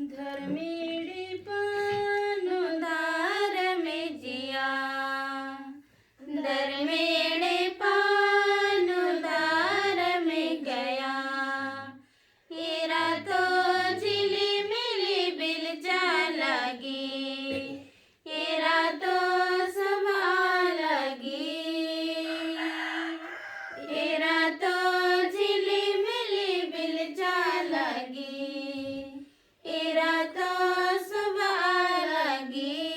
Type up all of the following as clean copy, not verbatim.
धर्मेडी पानुदार में जिया, धर्मेडे पानुदार में गया। हीरा तो झिली मिली बिलजा लगी, हीरा तो सभा लगी। हीरा तो झिली मिली बिलजा लगी, हीरा तो सभा लगी।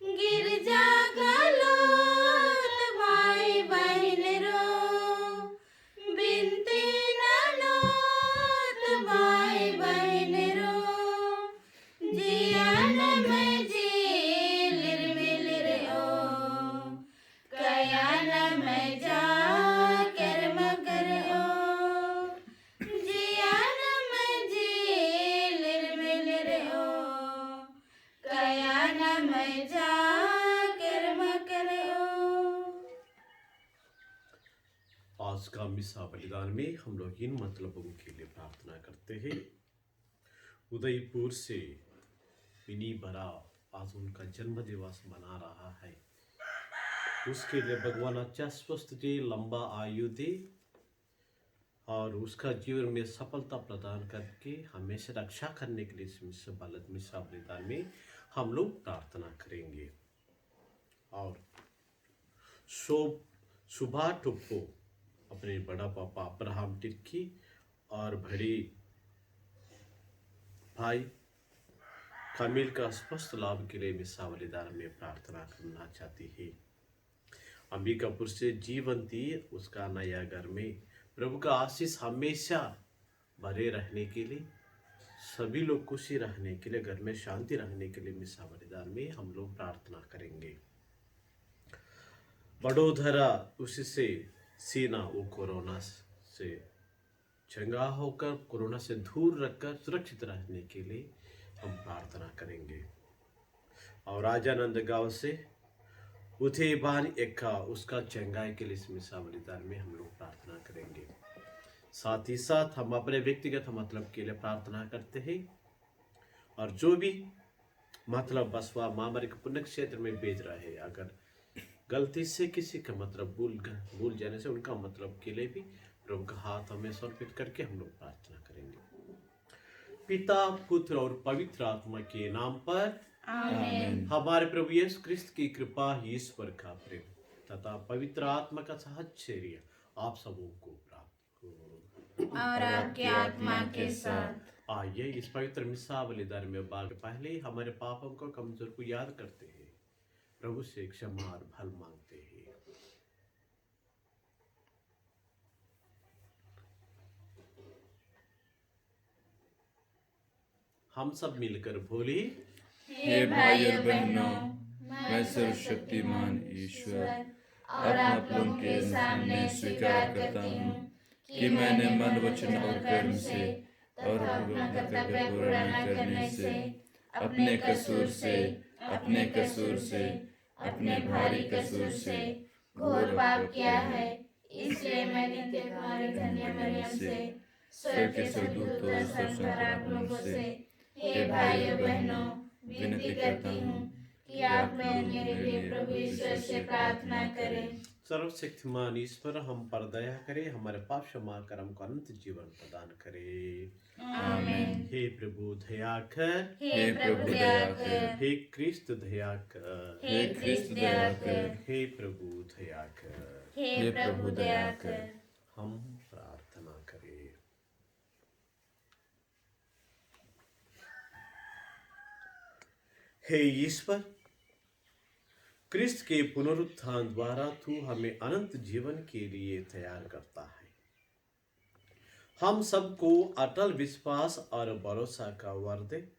गिरजा गलोत भाई बहन रो, बिनती ननोत भाई बहन रो। जियान में झीलिर मिलिर ओ, कयान में जा कर मकर ओ। जियान में झीलिर मिलिर ओ, कयान में जा कर मकर ओ। आज का मिसा बलिदान में हम लोग इन मतलबों के लिए प्रार्थना करते हैं। उदयपुर से मिनी बरा आज उनका जन्म दिवस मना रहा है। उसके लिए भगवान अच्छा स्वस्थ दे, लंबा आयु दे और उसका जीवन में सफलता प्रदान करके हमेशा रक्षा करने के लिए इस मिसा बलिदान में हम लोग प्रार्थना करेंगे। और सुबह टुप्पो अपने बड़ा पापा अब्राहम टिक्की और बड़ी भाई कामिल का स्वस्थ लाभ के लिए मिसा बलिदान में प्रार्थना करना चाहती है। अंबिकापुर से जीवंती उसका नया घर में प्रभु का आशीष हमेशा भरे रहने के लिए, सभी लोग खुशी रहने के लिए, घर में शांति रहने के लिए मिसा बलिदान में हम लोग प्रार्थना करेंगे। बड़ोदरा उससे सीना वो कोरोना से चंगा होकर, कोरोना से दूर रखकर सुरक्षित रहने के लिए हम प्रार्थना करेंगे। और राजानंद गांव से उथेबान एक्का उसका चंगाई के लिए इस मिसा बलिदान में हम लोग प्रार्थना करेंगे। साथ ही साथ हम अपने व्यक्तिगत मतलब के लिए प्रार्थना करते हैं। और जो भी मतलब बसवा मामरिक पुण्य क्षेत्र में भेज रहे हैं, अगर गलती से किसी का मतलब भूल जाने से उनका मतलब के लिए भी प्रभु का हाथ हमें समर्पित करके हम लोग प्रार्थना करेंगे। पिता, पुत्र और पवित्र आत्मा के नाम पर आमीन। हमारे प्रभु यीशु क्रिस्त की कृपा, ईश्वर का प्रेम तथा पवित्र आत्मा का साहचर्य आप सबों को प्राप्त हो। और आपके आत्मा के साथ। आइए इस पवित्र मिसा बलिदान में भाग पहले हमारे पापों को, कमजोर को याद करते हैं, प्रभु से क्षमा और फल मांगते हैं। हम सब मिलकर बोली, हे भाई और बहनों, मैं सर्वशक्तिमान ईश्वर और आप लोगों के सामने स्वीकार करता हूँ कि मैंने मन, वचन और कर्म से और अपना कर्तव्य पूरा न करने से, अपने कसूर से, अपने भारी कसूर से घोर पाप किया है। इसलिए मैं नित्य तुम्हारी कन्या मरियम से, स्वर्ग के स्वर्गदूतों और संस्कार आप लोगों से, हे भाई और बहनों, विनती करता हूँ कि आप लोग मेरे लिए प्रभु ईश्वर से प्रार्थना करें। सर्वशक्तिमान ईश्वर हम पर दया करे, हमारे पाप क्षमा कर हमको अनंत जीवन प्रदान करे। आमीन। हे प्रभु दया कर, हे प्रभु दया कर, हे क्रिस्त दया कर, हे क्रिस्त दया कर, हे प्रभु दया कर। हे प्रभु दया कर। हम प्रार्थना करें। हे ईश्वर, क्रिस्त के पुनरुत्थान द्वारा तू हमें अनंत जीवन के लिए तैयार करता है। हम सबको अटल विश्वास और भरोसा का वर दे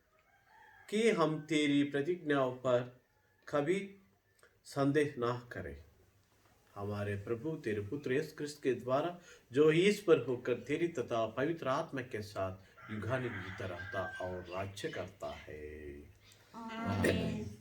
कि हम तेरी प्रतिज्ञाओं पर कभी संदेह न करें। हमारे प्रभु तेरे पुत्र यीशु क्रिस्त के द्वारा, जो ईश्वर होकर तेरी तथा पवित्र आत्मा के साथ युगानुग जीता रहता और राज्य करता है। आमीन।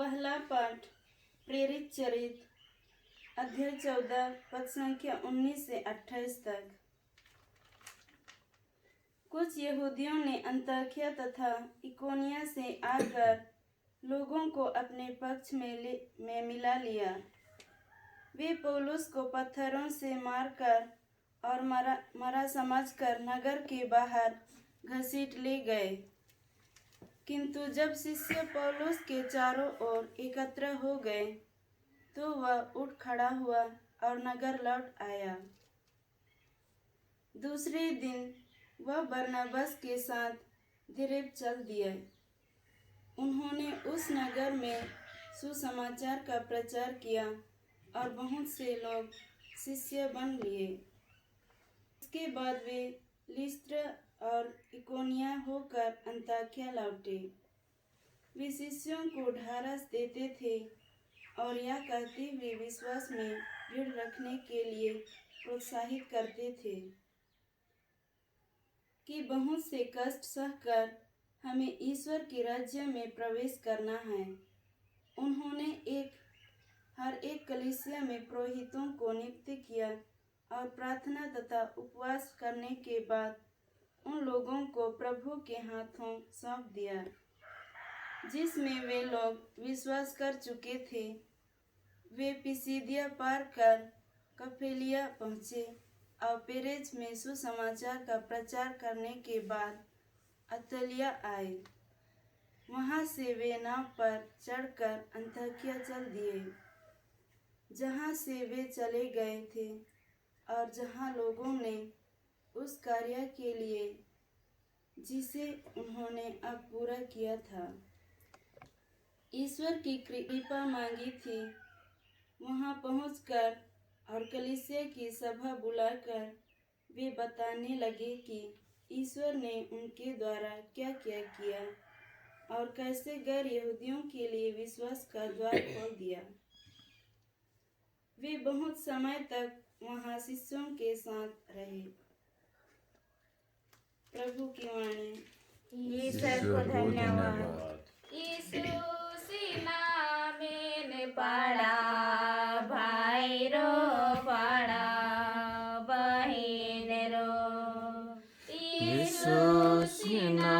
पहला पाठ प्रेरित चरित अध्याय 14 पद संख्या 19 से 28 तक। कुछ यहूदियों ने अंताकिया तथा इकोनिया से आकर लोगों को अपने पक्ष में मिला लिया। वे पौलुस को पत्थरों से मारकर और मरा समझकर नगर के बाहर घसीट ले गए। किंतु जब शिष्य पौलुस के चारों ओर एकत्र हो गए तो वह उठ खड़ा हुआ और नगर लौट आया। दूसरे दिन वह बरनबास के साथ दिरबे चल दिए। उन्होंने उस नगर में सुसमाचार का प्रचार किया और बहुत से लोग शिष्य बन लिए। इसके बाद वे लिस्त्र और इकोनिया होकर अंताकिया लौटे। वे शिष्यों को ढारस देते थे और यह कहते हुए विश्वास में दृढ़ रखने के लिए प्रोत्साहित करते थे कि बहुत से कष्ट सहकर हमें ईश्वर के राज्य में प्रवेश करना है। उन्होंने हर एक कलीसिया में पुरोहितों को नियुक्त किया और प्रार्थना तथा उपवास करने के बाद उन लोगों को प्रभु के हाथों सौंप दिया जिसमें वे लोग विश्वास कर चुके थे। वे पिसिदिया पार कर कफेलिया पहुँचे और पेरेज में सुसमाचार का प्रचार करने के बाद अतलिया आए। वहाँ से वे नाव पर चढ़कर अंताकिया चल दिए, जहाँ से वे चले गए थे और जहाँ लोगों ने उस कार्य के लिए जिसे उन्होंने अब पूरा किया था ईश्वर की कृपा मांगी थी। वहाँ पहुंचकर और कलीसिया की सभा बुलाकर वे बताने लगे कि ईश्वर ने उनके द्वारा क्या क्या किया और कैसे गैर यहूदियों के लिए विश्वास का द्वार खोल दिया। वे बहुत समय तक वहाँ शिष्यों के साथ रहे। प्रभु की वाणी। ईश्वर को धन्यवाद। यीशु सीना में पड़ा, भाई रो पड़ा, बहन रो। यीशु सीना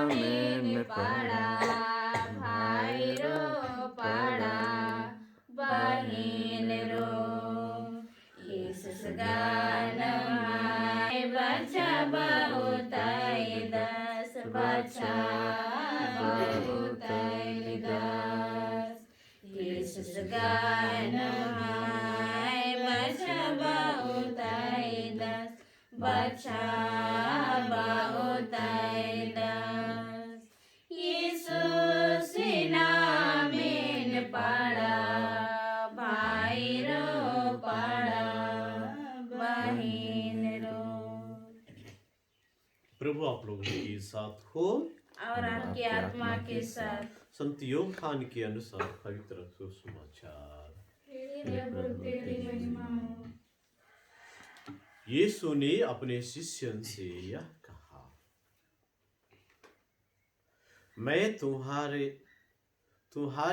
में पड़ा, भाई रो पड़ा, बहन रो। यीशु गाना बच्चा बहुत दस, बच्चा बहुत दस। यीशु गाना बच्चा बहुत दस, बच्चा बहुत दस। यीशु सीना में पड़ा, भाई रो पड़ा, बहन रो। प्रभु आप लोगों के साथ हो और आपकी आत्मा के साथ। संत यूहन्ना के अनुसार पवित्र सुसमाचार। तेरी महिमा हो। यीशु ने अपने शिष्यों से यह कहा, मैं तुम्हारे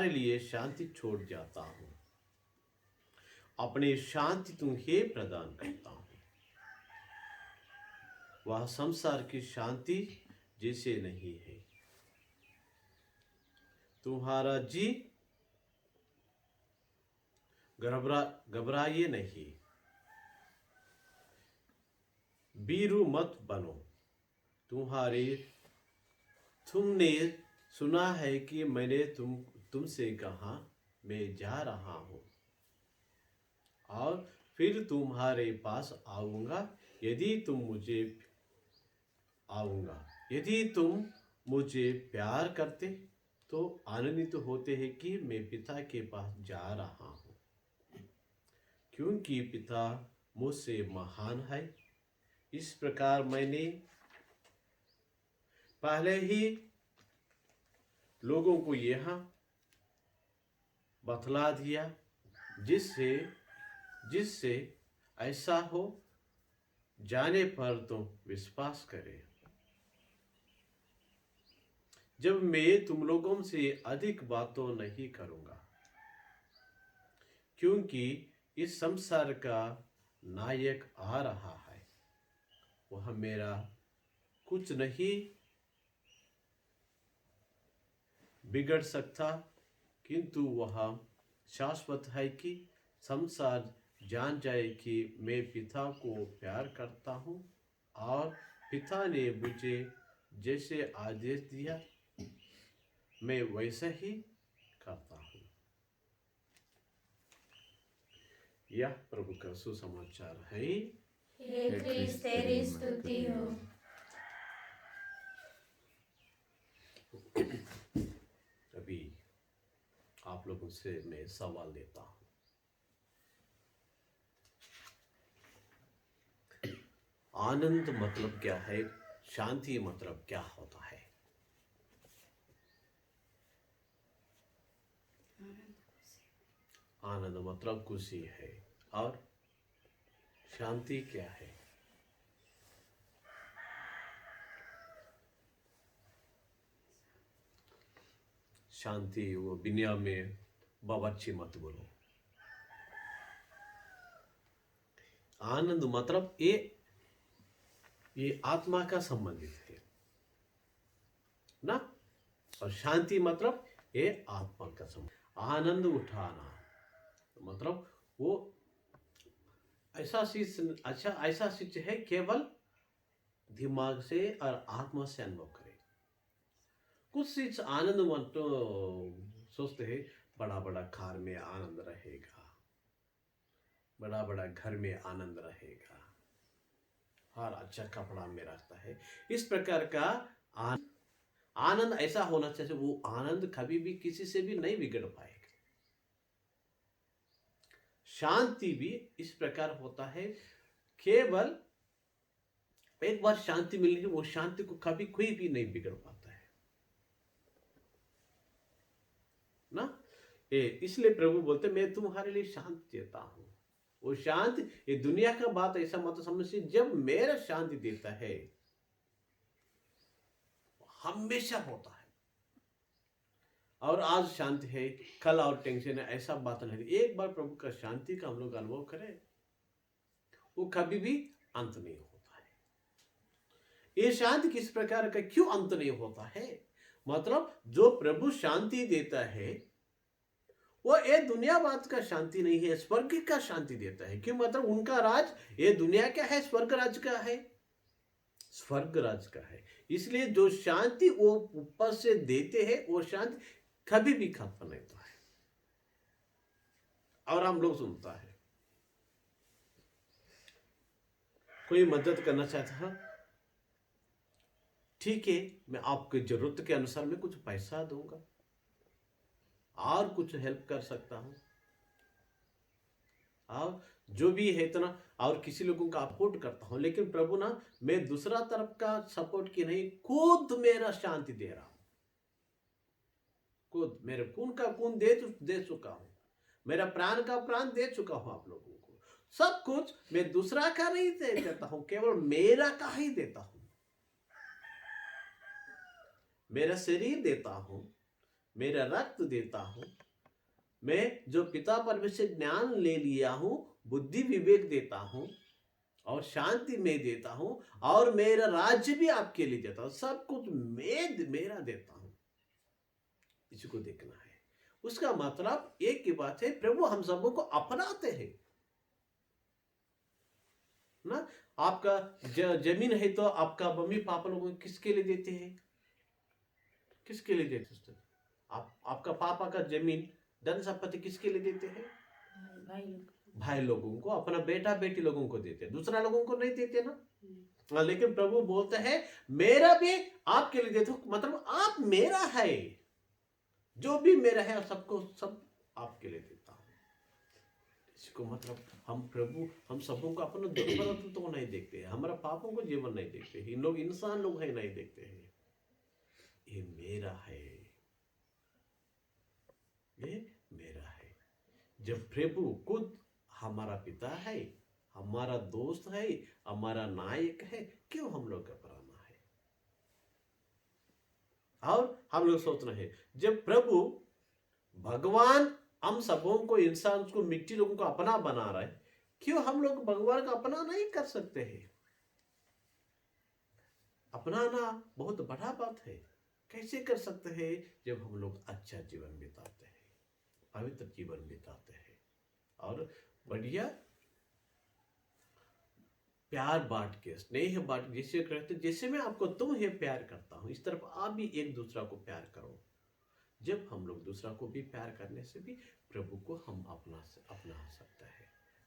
लिए शांति छोड़ जाता हूँ, अपनी शांति तुम्हें प्रदान करता हूँ। वह संसार की शांति जैसे नहीं है। तुम्हारा जी घबराइए नहीं, बीरू मत बनो। तुमने सुना है कि मैंने तुमसे कहा मैं जा रहा हूँ और फिर तुम्हारे पास आऊँगा। यदि तुम मुझे प्यार करते तो आनंदित होते हैं कि मैं पिता के पास जा रहा हूँ, क्योंकि पिता मुझसे महान है। इस प्रकार मैंने पहले ही लोगों को यह बतला दिया, जिससे ऐसा हो जाने पर तुम विश्वास करें। जब मैं तुम लोगों से अधिक बातों नहीं करूंगा, क्योंकि इस संसार का नायक आ रहा है। वह मेरा कुछ नहीं बिगड़ सकता, किंतु वह शाश्वत है कि संसार जान जाए कि मैं पिता को प्यार करता हूँ और पिता ने मुझे जैसे आदेश दिया मैं वैसा ही करता हूँ। यह प्रभु का सुसमाचार है। हे क्रिस्त तेरी स्तुति हो। अभी आप लोगों से मैं सवाल लेता हूँ। आनंद मतलब क्या है? शांति मतलब क्या होता है? आनंद मतलब खुशी है, और शांति क्या है? शांति वो दुनिया में बाबच्ची मत बोलो। आनंद मतलब ये आत्मा का संबंधित है ना, और शांति मतलब ये आत्मा का संबंध। आनंद उठाना मतलब वो ऐसा चीज, अच्छा ऐसा चीज है केवल दिमाग से और आत्मा से अनुभव करे। कुछ चीज आनंद मन तो सोचते हैं बड़ा बड़ा कार में आनंद रहेगा, बड़ा बड़ा घर में आनंद रहेगा, और अच्छा कपड़ा में रहता है। इस प्रकार का आनंद ऐसा होना चाहिए, वो आनंद कभी भी किसी से भी नहीं बिगड़ पाएगा। शांति भी इस प्रकार होता है, केवल एक बार शांति मिलेगी, वो शांति को कभी कोई भी नहीं बिगड़ पाता है ना। इसलिए प्रभु बोलते मैं तुम्हारे लिए शांति देता हूं। वो शांति ये दुनिया का बात ऐसा मत समझिए, जब मेरा शांति देता है हमेशा होता है। और आज शांति है, कल और टेंशन है, ऐसा बात नहीं। एक बार प्रभु का शांति का हम लोग अनुभव करें, वो कभी भी अंत नहीं होता है। ये शांति किस प्रकार का क्यों अंत नहीं होता है? मतलब जो प्रभु शांति देता है वो ये दुनिया बात का शांति नहीं है, स्वर्ग का शांति देता है। क्यों? मतलब उनका राज ये दुनिया का है, स्वर्ग राज का है, स्वर्ग राज का है। इसलिए जो शांति वो ऊपर से देते हैं वो शांति कभी भी खत्म नहीं होता है। और हम लोग सुनता है कोई मदद करना चाहता है, ठीक है मैं आपकी जरूरत के अनुसार मैं कुछ पैसा दूंगा और कुछ हेल्प कर सकता हूं, और जो भी है इतना, और किसी लोगों का सपोर्ट करता हूं। लेकिन प्रभु ना, मैं दूसरा तरफ का सपोर्ट की नहीं, खुद मेरा शांति दे रहा हूं। खुद मेरे खून का खून दे चुका हूं, मेरा प्राण का प्राण दे चुका हूं आप लोगों को। सब कुछ मैं दूसरा का नहीं देता हूं, केवल मेरा का ही देता हूं। मेरा शरीर देता हूं, मेरा रक्त देता हूं, मैं जो पिता परमेश्वर से ज्ञान ले लिया हूं, बुद्धि विवेक देता हूं, और शांति में देता हूं, और मेरा राज्य भी आपके लिए देता हूं। सब कुछ मेरा देता हूं। इसको देखना है। उसका मतलब एक ही बात है, प्रभु हम सबों को अपनाते हैं ना। आपका जमीन है तो आपका मम्मी पापा लोगों किसके लिए देते हैं? किसके लिए देते हैं? आपका पापा का जमीन धन संपत्ति किसके लिए देते हैं? भाई लोगों को, अपना बेटा बेटी लोगों को देते हैं, दूसरा लोगों को नहीं देते ना। लेकिन प्रभु बोलते हैं मेरा भी आपके लिए देते हो, मतलब आप मेरा है, जो भी मेरा है सबको सब आपके लिए देता हूं। इसको मतलब हम प्रभु हम सबों को अपना दुर्बलता तो नहीं देखते हैं, हमारा पापों को जीवन नहीं देखते हैं, इन लोग इंसान लोग है नहीं देखते हैं। ये मेरा है, ये मेरा है। जब प्रभु खुद हमारा पिता है, हमारा दोस्त है, हमारा नायक है, क्यों हम लोग घबराना है? और हम लोग सोच रहे हैं जब प्रभु भगवान हम सबों को, इंसान को, मिट्टी लोगों को अपना बना रहा है, क्यों हम लोग भगवान का अपना नहीं कर सकते हैं? अपनाना बहुत बड़ा बात है। कैसे कर सकते हैं? जब हम लोग अच्छा जीवन बिताते हैं, पवित्र जीवन बिताते हैं और बढ़िया प्यार बांट के, स्नेह बांट, जैसे कहते जैसे मैं आपको तुम्हें प्यार करता हूं इस तरफ आप भी एक दूसरा को प्यार करो। जब हम लोग दूसरा को भी प्यार करने से भी प्रभु को हम अपना सकते हैं।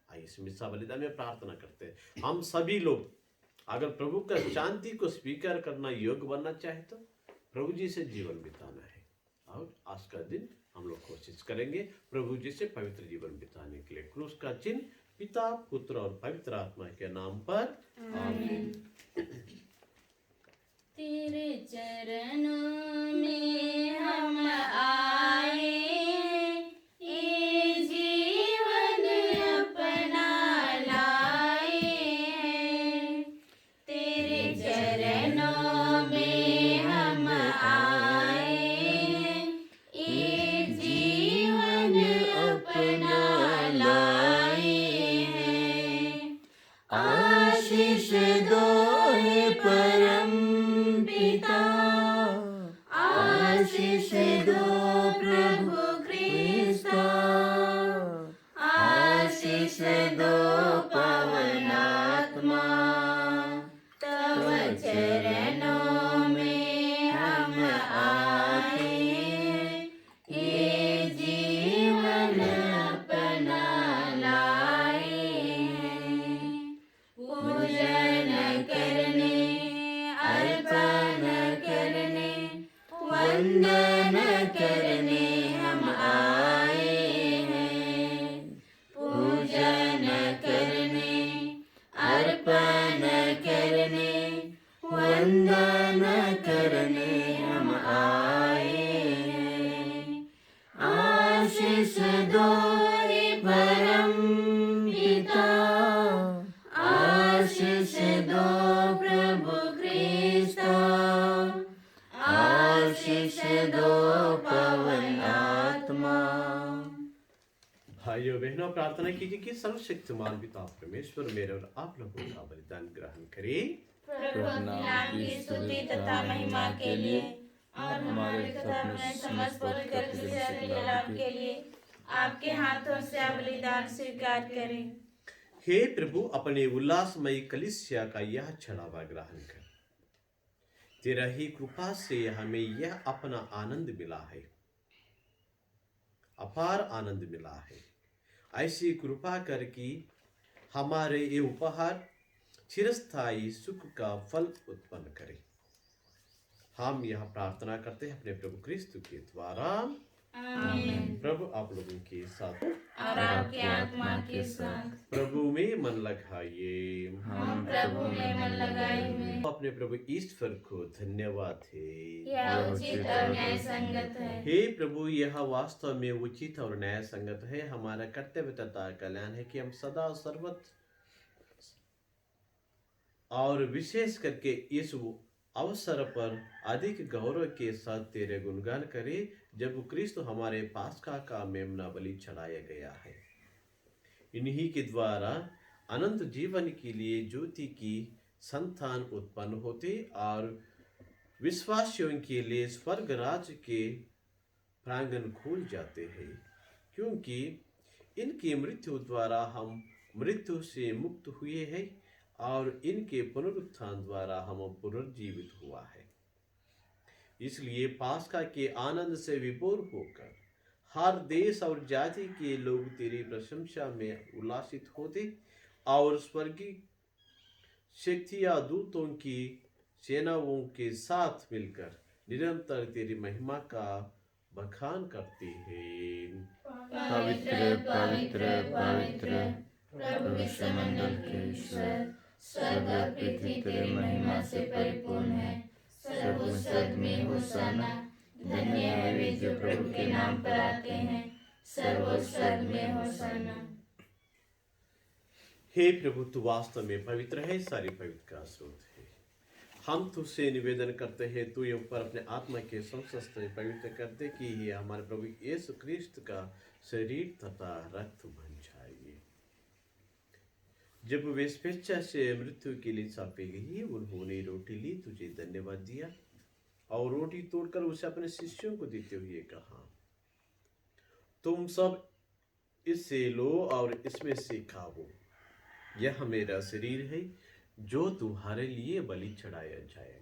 आइए इस मिसा बलिदान में प्रार्थना करते हैं। हम सभी लोग अगर प्रभु का शांति को स्वीकार करना, योग्य बनना चाहे तो प्रभु जी से जीवन बिताना है। और आज का दिन हम लोग कोशिश करेंगे प्रभु जी से पवित्र जीवन बिताने के लिए। क्रूस का चिन्ह पिता, पुत्र और पवित्र आत्मा के नाम पर आमीन। तेरे चरणों में हम आए, ये जीवन अपना लाए हैं। तेरे चरणों में हम आए, ये जीवन अपना लाए हैं। आशीष दो हे परम पिता, आशीष दो प्रभु ख्रिस्ता, आशीष दो पवन आत्मा। तव चरणों में हम आए, ये जीवन अपना लाए हैं। पूजन करने, अर्पण करने, वंदन करने हम आए हैं। पूजन करने, अर्पण करने, वंदन करने हम आए हैं। आशीष दो हे परम पिता, आशीष दो प्रभु ख्रिस्ता, आशीष दो पवन आत्मा। भाइयों बहनों, प्रार्थना कीजिए कि सर्वशक्तिमान पिता परमेश्वर मेरे और आप लोगों का बलिदान ग्रहण करे। प्रभु अपने नाम की स्तुति तथा महिमा के लिए और हमारे तथा अपने समस्त पवित्र कलीसिया के लाभ के लिए आपके हाथों से बलिदान स्वीकार करें। हे प्रभु, अपने उल्लासमयी कलीसिया का यह चढ़ावा ग्रहण कर। तेरा ही कृपा से हमें यह अपना आनंद मिला है, अपार आनंद मिला है। ऐसी कृपा कर कि हमारे ये उपहार चिरस्थायी सुख का फल उत्पन्न करे। हम यह प्रार्थना करते हैं अपने प्रभु क्रिस्तु के द्वारा, आमीन। प्रभु आप लोगों के साथ और आपके आत्मा के साथ। प्रभु में मन लगाइए। हम प्रभु में मन लगाए हुए अपने प्रभु ईश्वर को धन्यवाद है। यह उचित और न्याय संगत है। हे प्रभु, यह वास्तव में उचित और न्याय संगत है। हमारा कर्तव्य तथा कल्याण है कि हम सदा सर्वत्र और विशेष करके इस अवसर पर अधिक गौरव के साथ तेरे गुणगान करें जब क्रिस्त हमारे पास्का का मेमना बलि चढ़ाया गया है। इन्हीं के द्वारा अनंत जीवन के लिए ज्योति की संतान उत्पन्न होते और विश्वासियों के लिए स्वर्ग राज्य के प्रांगण खुल जाते हैं, क्योंकि इनकी मृत्यु द्वारा हम मृत्यु से मुक्त हुए हैं और इनके पुनरुत्थान द्वारा हम पुनर्जीवित हुआ है। इसलिए पास्का के आनंद से विभोर होकर हर देश और जाति के लोग तेरी प्रशंसा में उल्लासित होते और स्वर्गीय शक्तियां दूतों की सेनाओं के साथ मिलकर निरंतर तेरी महिमा का बखान करती है। पवित्र पवित्र पवित्र प्रभु विश्वमंडल के ईश्वर, स्वर्ग और पृथ्वी तेरी महिमा से परिपूर्ण है। सर्वोच्च में होशाना, धन्य है वे जो प्रभु के नाम पर आते हैं। सर्वोच्च में होशाना। हे प्रभु, तू वास्तव में पवित्र है, सारी पवित्र का स्रोत है। हम तुझसे निवेदन करते हैं, तू ये ऊपर अपने आत्मा के संशस्त्र पवित्र करते कि ये हमारे प्रभु यीशु क्रिस्त का शरीर तथा रक्त बन जाए। जब वे स्वेच्छा से मृत्यु के लिए सौंपी गई, उन्होंने रोटी ली, तुझे धन्यवाद दिया और रोटी तोड़कर उसे अपने शिष्यों को देते हुए कहा, तुम सब इससे लो और इसमें से खाओ, यह मेरा शरीर है जो तुम्हारे लिए बलि चढ़ाया जाएगा।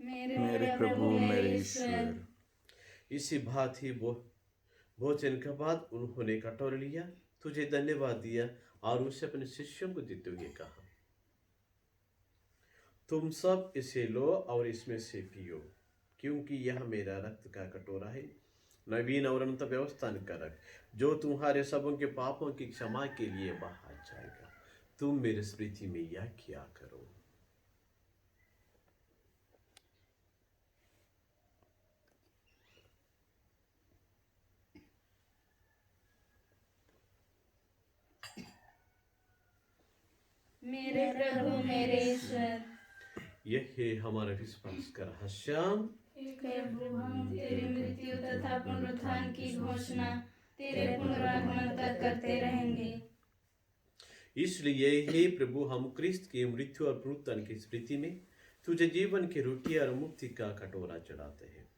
मेरे प्रभु मेरे ईश्वर। इसी बात ही भोजन के बाद उन्होंने कटोरा लिया, तुझे धन्यवाद दिया और उसे अपने शिष्यों को देते हुए कहा, तुम सब इसे लो और इसमें से पियो, क्योंकि यह मेरा रक्त का कटोरा है, नवीन और अनंत व्यवस्था का रक्त, जो तुम्हारे सबों के पापों की क्षमा के लिए बहा जाएगा। तुम मेरी स्मृति में यह किया करो। मेरे प्रभु मेरे ईश्वर। यह है हमारा विश्वास का रहस्य। प्रभु हम तेरी मृत्यु तथा पुनरुत्थान की घोषणा तेरे पुनरागमन तक करते रहेंगे। इसलिए हे प्रभु, हम क्रिस्त की मृत्यु और पुनरुत्थान की स्मृति में तुझे जीवन की रोटी और मुक्ति का कटोरा चढ़ाते हैं।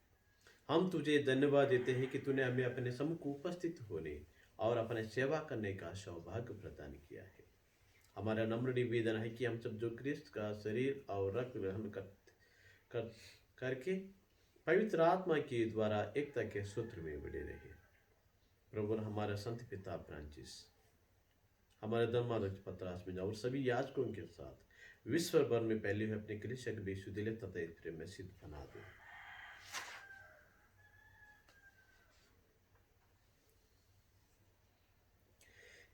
हम तुझे धन्यवाद देते हैं कि तूने हमें अपने सम्मुख उपस्थित होने और अपने सेवा करने का सौभाग्य प्रदान किया है। हमारा नम्र निवेदन है कि हम सब जो क्रिस्त का शरीर और रक्त ग्रहण करके पवित्र आत्मा के द्वारा एकता के सूत्र में बने रहे। प्रभु हमारा संत पिता फ्रांसिस, हमारे धर्माध्यक्ष पतरस में और सभी याजकों के साथ विश्व भर में फैले हुए अपने कलीसिया के बेसुधीले तथा एक प्रेम में सिद्ध बना दो।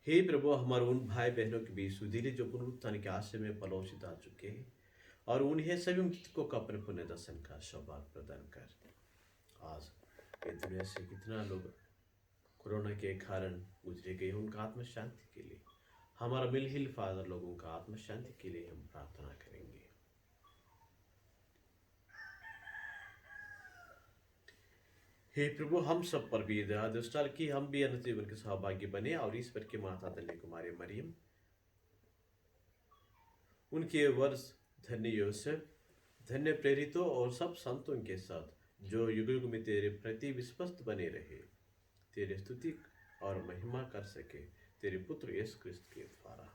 हे प्रभु, हमारे उन भाई बहनों के बीच सुधीरे जो पुनरुत्थान के आशय में पलोसित आ चुके हैं और उन्हें सभी मृतकों का अपने पुण्य दर्शन का सौभाग्य प्रदान कर। आज ये दुनिया से कितना लोग कोरोना के कारण गुजरे गए, उनका आत्म शांति के लिए, हमारा मिल हिल फादर लोगों का आत्म शांति के लिए हम प्रार्थना करेंगे। हे प्रभु, हम सब पर भी दया दृष्टि डाल कि हम भी अनंत जीवन के सहभागी बने और ईश्वर की माता धन्य कुमारी मरियम, उनके वर्ष धन्य यूसुफ, धन्य प्रेरितों और सब संतों के साथ जो युग युग में तेरे प्रति विश्वस्त बने रहे, तेरे स्तुति और महिमा कर सके तेरे पुत्र यीशु क्रिस्त के द्वारा।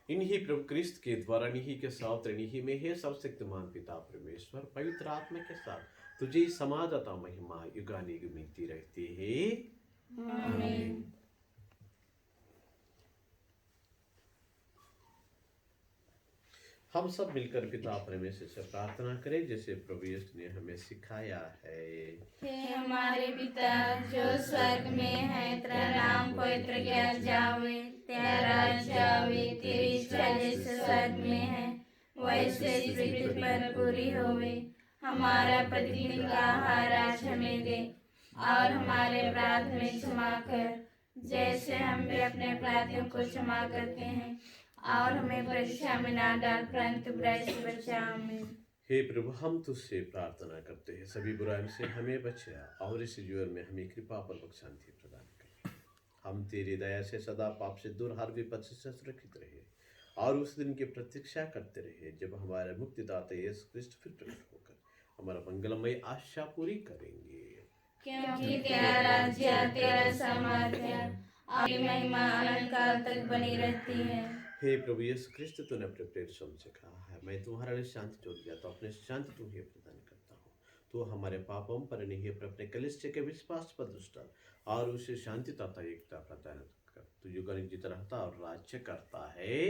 इन्हीं प्रभु क्रिस्त के द्वारा, इन्हीं के साथ, इन्हीं में है सर्वशक्तिमान पिता परमेश्वर पवित्र आत्मा के साथ तुझे समाधता महिमा युगानुयुग मिलती रहती है। आमीन। हम सब मिलकर पिता परमेश्वर से प्रार्थना करें जैसे प्रभु यीशु ने हमें सिखाया है। हे हमारे पिता जो स्वर्ग में है, तेरा नाम पवित्र किया जावे, तेरा राज्य आवे, तेरी इच्छा जैसे स्वर्ग में है वैसे इस पृथ्वी पर पूरी होवे। हमारा प्रतिदिन का आहार आज हमें दे और हमारे अपराध में क्षमा कर, जैसे हम भी अपने अपराधियों को क्षमा करते हैं, और हमें परीक्षा में ना डाल परंतु बुराई से बचा। आमीन। हे प्रभु, हम तुझसे प्रार्थना करते हैं सभी बुराइयों से हमें बचा और इस जीवन में हमें कृपा पूर्वक शांति प्रदान कर। हम तेरी दया से सदा पाप से दूर, हर विपद से सुरक्षित रहे और उस दिन की प्रतीक्षा करते रहे जब हमारे मुक्तिदाता यीशु क्रिस्त फिर प्रकट होकर हमारा मंगलमय आशा पूरी करेंगे। क्योंकि तेरा राज्य, तेरा सामर्थ्य और महिमा अनंत काल तक बनी रहती है। हे प्रभु यीशु क्रिस्त, तूने अपने प्रेरितों से कहा है, मैं तुम्हारे लिए शांति छोड़ दिया तो अपने शांति तुम्हें प्रदान करता हूँ। तो हमारे पापों पर नहीं पर अपने कलीसिया के विश्वास पर दृष्टि डाल और उसे शांति तथा एकता प्रदान कर। तू युगानुयुग जीता रहता और राज्य करता है।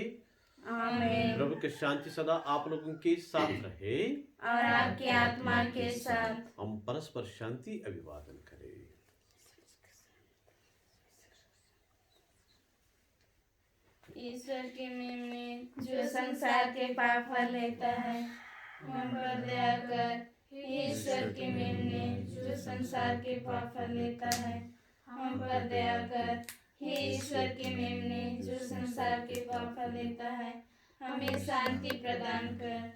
आमीन। प्रभु की शांति सदा आप लोगों के साथ रहे और आपकी आत्मा के साथ। हम परस्पर शांति अभिवादन करें। ईश्वर के मेमने जो संसार के पाप हर लेता है, हम पर दया कर। हे ईश्वर के मेमने जो संसार के पाप हर लेता है, हम पर दया कर। हे ईश्वर के मेमने जो संसार के पाप हर लेता है, हमें शांति प्रदान कर।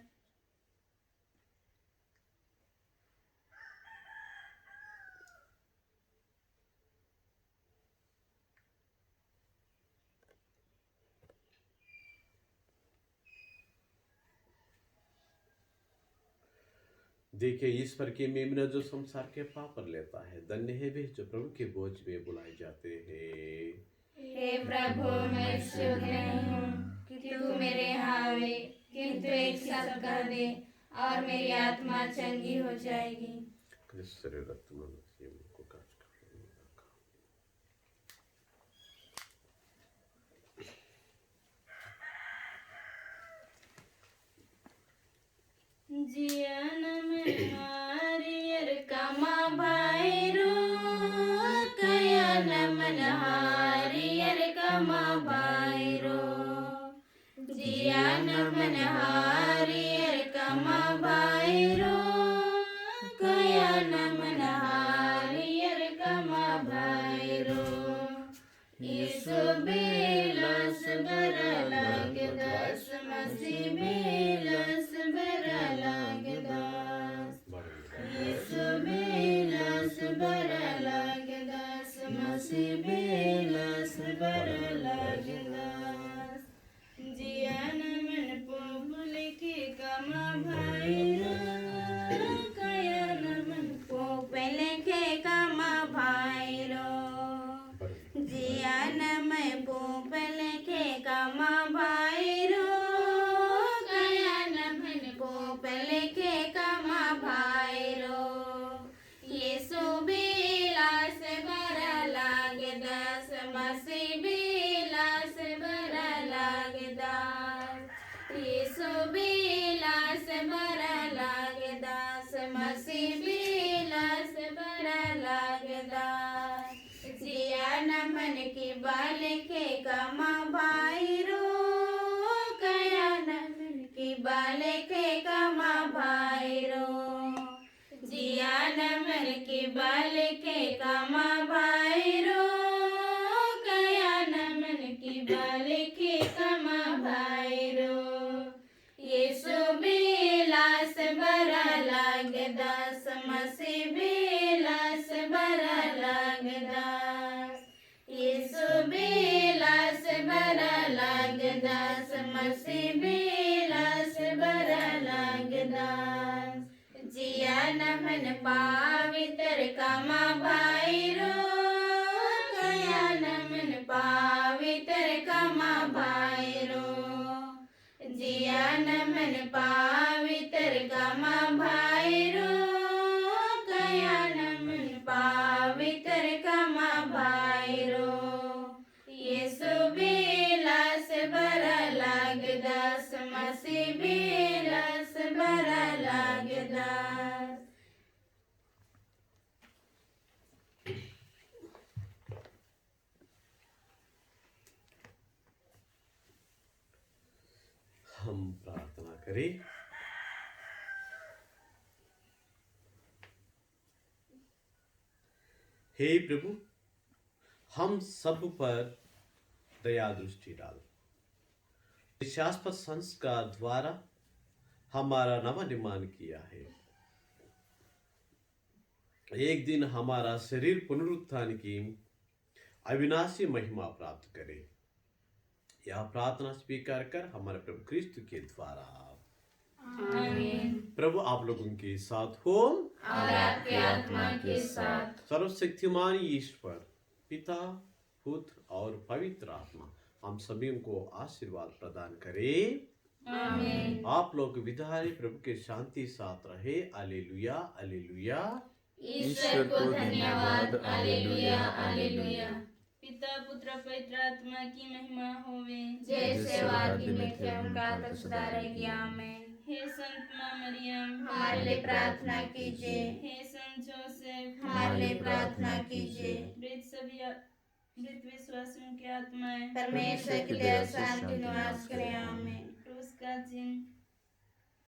देखिए ईश्वर के मेमना जो संसार के पाप पर लेता है, धन्य है वे जो प्रभु के बोझ में बुलाए जाते हैं। हे प्रभु, मैं योग्य नहीं हूँ कि तू मेरे यहाँ आवे, किंतु एक शब्द कह दे और मेरी आत्मा चंगी हो जाएगी। जियन में हारियर कमा भाईरो, कयन मन हारियर कमा भाईरो। जियन मन हारियर कमा भाईरो, कयन मन हारियर कमा भाईरो। यीशु बेलस बर लागदास, मसीह बेलस बर लागदास। यीशु बेलस बर लागदास, मसीह बेलस बर लागदास। जियन मन पोप लिखी कमा भाईरो, कयन मन पोप लिखे कमा भाईरो। जियन में पोप लिखे कमा भाईरो, कयन मन पोप लिखे कमा भाईरो। यीशु बिलास बर लागदास, मसीह बिलास बर लागदास। यीशु बिलास बर लागदास, मसीह बिलास बर लागदास। जियन मन की बाल के कमा भाईरो, कयन मन की बाल के कमा भाईरो। जियन मन की बाल के कमा भाईरो, कयन मन की बाल के कमा भाईरो। यीशु बिलास बर लागदास, मसीह बिलास बर लागदास। यीशु बिलास बर लागदास, मसीह बिलास बर लागदास। जियन मन पावित्र कमा भाईरो, कयन मन पावित्र कमा भाईरो। जियन मन पावित्र कमा भाईरो, कयन मन पावित्र कमा भाईरो। यीशु बिलास बर लागदास, मसीह बिलास बर लागदास। हम प्रार्थना करें। हे प्रभु, हम सब पर दया दृष्टि डाल। विश्वासपद संस्कार द्वारा हमारा नव निर्माण किया है। एक दिन हमारा शरीर पुनरुत्थान की अविनाशी महिमा प्राप्त करे। यह प्रार्थना स्वीकार कर हमारे प्रभु क्रिस्त के द्वारा। आमीन। प्रभु आप लोगों के साथ हो और आपके आत्मा के साथ। सर्वशक्तिमान ईश्वर पिता, पुत्र और पवित्र आत्मा हम सभी को आशीर्वाद प्रदान करे। आमीन। आप लोग विधारी प्रभु के शांति साथ रहे। Hallelujah hallelujah. ईश्वर को धन्यवाद। Hallelujah hallelujah. पिता पुत्र पवित्र आत्मा की महिमा होवे। जैसे वादी में थे उनका तक सदा रहेगी। आमीन। हे संत मां मरियम, हमारे लिए प्रार्थना कीजिए। हे संत जोसेफ, हमारे लिए प्रार्थना कीजिए। मृत विश्वासियों की आत्माएं परमेश्वर की दया शांति निवास करें। आमीन।